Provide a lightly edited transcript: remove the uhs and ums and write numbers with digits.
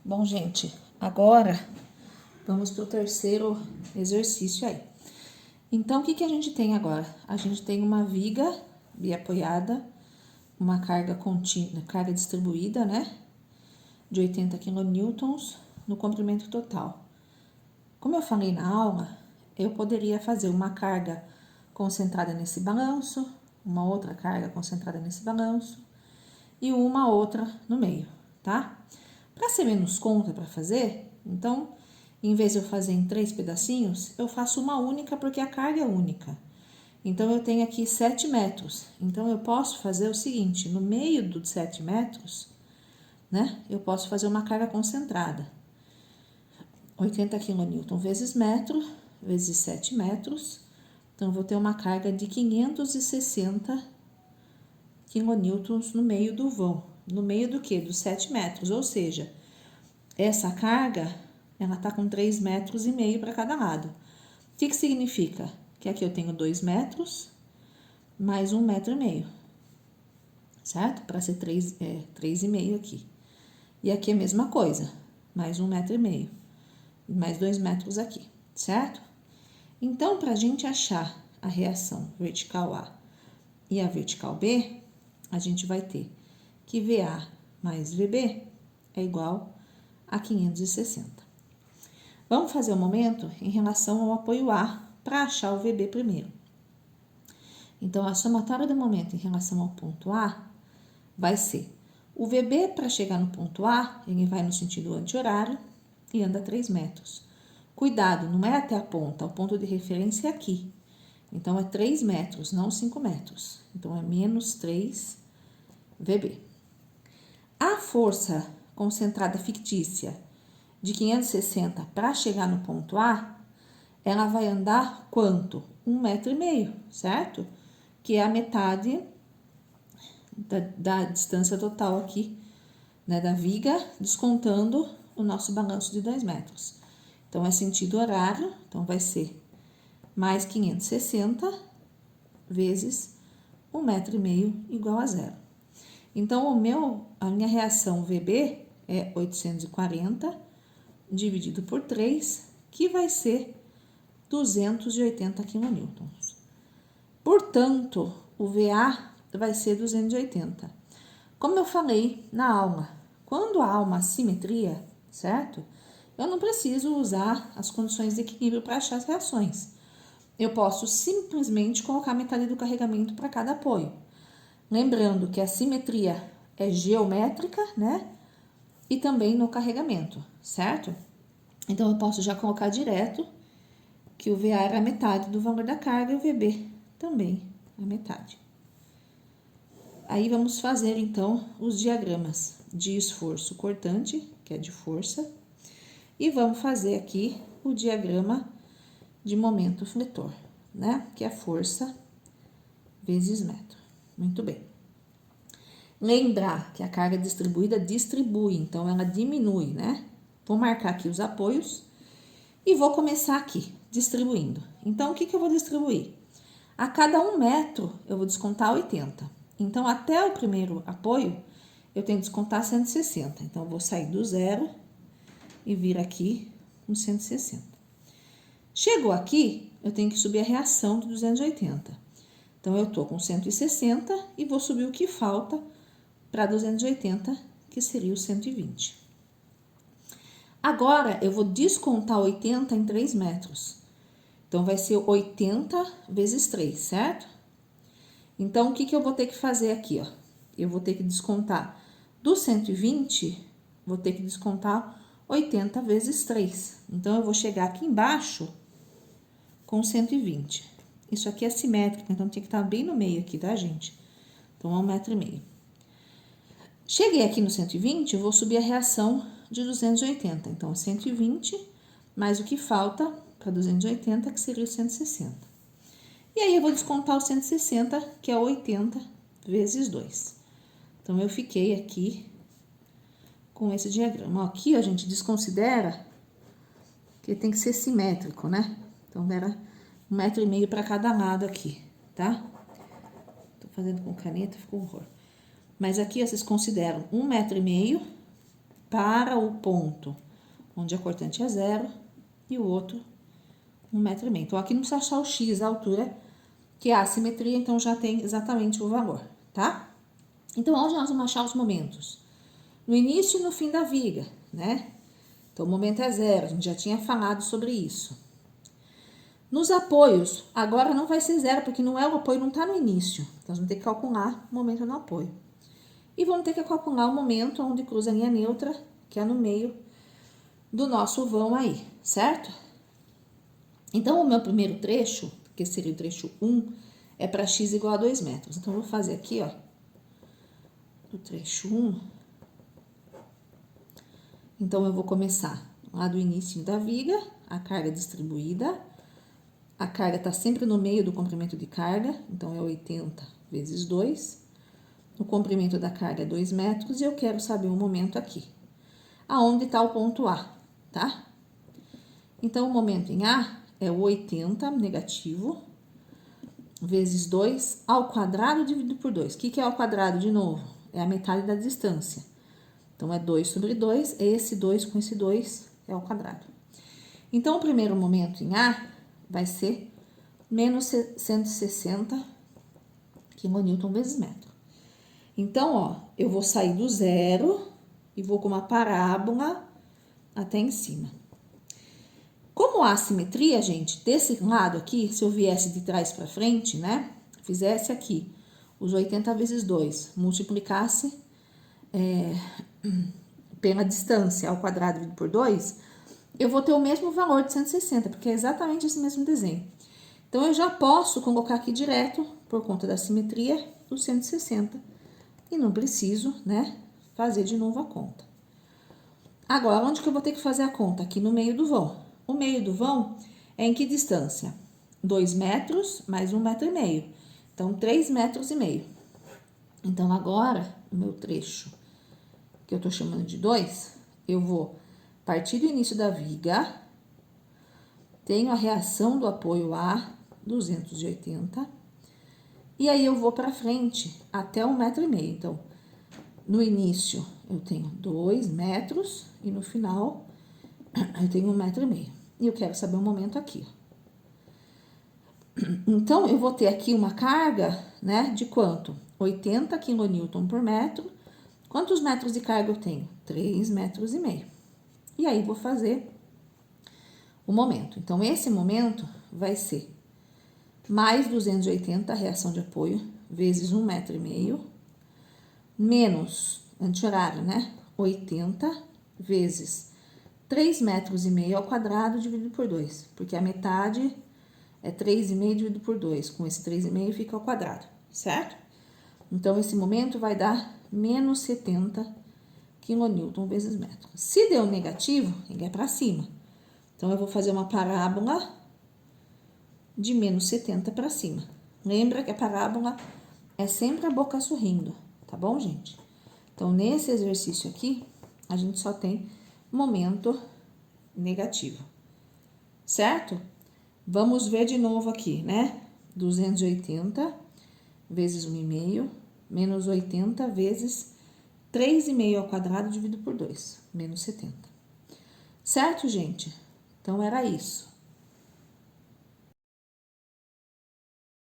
Bom, gente, agora vamos para o terceiro exercício aí. Então, o que a gente tem agora? A gente tem uma viga biapoiada, uma carga contínua, carga distribuída, né? De 80 kN no comprimento total. Como eu falei na aula, eu poderia fazer uma carga concentrada nesse balanço, uma outra carga concentrada nesse balanço e uma outra no meio, tá? Para ser menos conta para fazer, então, em vez de eu fazer em 3 pedacinhos, eu faço uma única porque a carga é única. Então, eu tenho aqui 7 metros. Então, eu posso fazer o seguinte, no meio dos 7 metros, né? Eu posso fazer uma carga concentrada. 80 kN vezes metro, vezes 7 metros. Então, eu vou ter uma carga de 560 kN no meio do vão. No meio do quê? Dos 7 metros. Ou seja, essa carga, ela tá com 3,5 metros para cada lado. O que significa? Que aqui eu tenho 2 metros mais 1,5 metro. Certo? Para ser 3,5 aqui. E aqui é a mesma coisa. Mais 1,5 metro. Mais 2 metros aqui. Certo? Então, para a gente achar a reação vertical A e a vertical B, a gente vai ter que VA mais VB é igual a 560. Vamos fazer o momento em relação ao apoio A para achar o VB primeiro. Então, a somatória do momento em relação ao ponto A vai ser o VB para chegar no ponto A, ele vai no sentido anti-horário e anda 3 metros. Cuidado, não é até a ponta, o ponto de referência é aqui. Então, é 3 metros, não 5 metros. Então, é menos 3 VB. A força concentrada fictícia de 560 para chegar no ponto A, ela vai andar quanto? 1,5 metro, certo? Que é a metade da distância total aqui, né, da viga, descontando o nosso balanço de 2 metros. Então, é sentido horário, então vai ser mais 560 vezes 1,5 metro igual a 0. Então, a minha reação VB é 840 dividido por 3, que vai ser 280 kN. Portanto, o VA vai ser 280. Como eu falei na aula, quando há uma assimetria, certo? Eu não preciso usar as condições de equilíbrio para achar as reações. Eu posso simplesmente colocar metade do carregamento para cada apoio. Lembrando que a simetria é geométrica, né? E também no carregamento, certo? Então, eu posso já colocar direto que o VA era a metade do valor da carga e o VB também a metade. Aí, vamos fazer, então, os diagramas de esforço cortante, que é de força, e vamos fazer aqui o diagrama de momento fletor, né? Que é força vezes metro. Muito bem. Lembrar que a carga distribuída distribui, então ela diminui, né? Vou marcar aqui os apoios e vou começar aqui, distribuindo. Então, o que eu vou distribuir? A cada 1 metro, eu vou descontar 80. Então, até o primeiro apoio, eu tenho que descontar 160. Então, eu vou sair do zero e vir aqui com 160. Chegou aqui, eu tenho que subir a reação de 280. Então, eu tô com 160 e vou subir o que falta para 280, que seria o 120. Agora, eu vou descontar 80 em 3 metros. Então, vai ser 80 vezes 3, certo? Então, o que eu vou ter que fazer aqui, ó? Eu vou ter que descontar do 120, vou ter que descontar 80 vezes 3. Então, eu vou chegar aqui embaixo com 120. Isso aqui é simétrico, então tem que estar bem no meio aqui, tá, gente? Então, é 1,5 metro. Cheguei aqui no 120, eu vou subir a reação de 280. Então, 120 mais o que falta para 280, que seria o 160. E aí, eu vou descontar o 160, que é 80 vezes 2. Então, eu fiquei aqui com esse diagrama. Ó, aqui, a gente desconsidera que tem que ser simétrico, né? Então, era 1,5 metro para cada lado aqui, tá? Tô fazendo com caneta, ficou um horror. Mas aqui, vocês consideram 1,5 metro para o ponto onde a cortante é 0 e o outro 1,5 metro. Então, aqui não precisa achar o x, a altura, que é a assimetria, então já tem exatamente o valor, tá? Então, onde nós vamos achar os momentos? No início e no fim da viga, né? Então, o momento é 0, a gente já tinha falado sobre isso. Nos apoios, agora não vai ser 0, porque não é o apoio, não está no início. Então, nós vamos ter que calcular o momento no apoio. E vamos ter que calcular o momento onde cruza a linha neutra, que é no meio do nosso vão aí, certo? Então, o meu primeiro trecho, que seria o trecho 1, é para x igual a 2 metros. Então, eu vou fazer aqui, ó, o trecho 1. Então, eu vou começar lá do início da viga, a carga distribuída. A carga está sempre no meio do comprimento de carga, então é 80 vezes 2. O comprimento da carga é 2 metros e eu quero saber o momento aqui. Aonde está o ponto A, tá? Então, o momento em A é o 80 negativo vezes 2 ao quadrado dividido por 2. O que é ao quadrado de novo? É a metade da distância. Então, é 2 sobre 2, esse 2 com esse 2 é ao quadrado. Então, o primeiro momento em A vai ser menos 160 kN vezes metro. Então, ó, eu vou sair do zero e vou com uma parábola até em cima. Como há assimetria, gente, desse lado aqui, se eu viesse de trás para frente, né, fizesse aqui os 80 vezes 2, multiplicasse pela distância ao quadrado dividido por 2, eu vou ter o mesmo valor de 160, porque é exatamente esse mesmo desenho. Então, eu já posso colocar aqui direto, por conta da simetria, o 160. E não preciso, né, fazer de novo a conta. Agora, onde que eu vou ter que fazer a conta? Aqui no meio do vão. O meio do vão é em que distância? 2 metros mais 1,5 metro. Então, 3,5 metros. Então, agora, o meu trecho, que eu tô chamando de 2, eu vou partir do início da viga, tenho a reação do apoio A, 280, e aí eu vou para frente até 1,5 metro. Então, no início eu tenho 2 metros e no final eu tenho 1,5 metro. E eu quero saber o momento aqui. Então, eu vou ter aqui uma carga, né, de quanto? 80 kN por metro. Quantos metros de carga eu tenho? 3,5 metros. E aí, vou fazer o momento. Então, esse momento vai ser mais 280, reação de apoio, vezes 1,5 metro, menos, anti-horário, né? 80 vezes 3,5 metros ao quadrado dividido por 2, porque a metade é 3,5 dividido por 2, com esse 3,5 fica ao quadrado, certo? Então, esse momento vai dar menos 70 kN vezes metro. Se deu negativo, ele é para cima. Então, eu vou fazer uma parábola de menos 70 para cima. Lembra que a parábola é sempre a boca sorrindo, tá bom, gente? Então, nesse exercício aqui, a gente só tem momento negativo, certo? Vamos ver de novo aqui, né? 280 vezes 1,5, menos 80 vezes 3,5 ao quadrado dividido por 2, menos 70. Certo, gente? Então, era isso.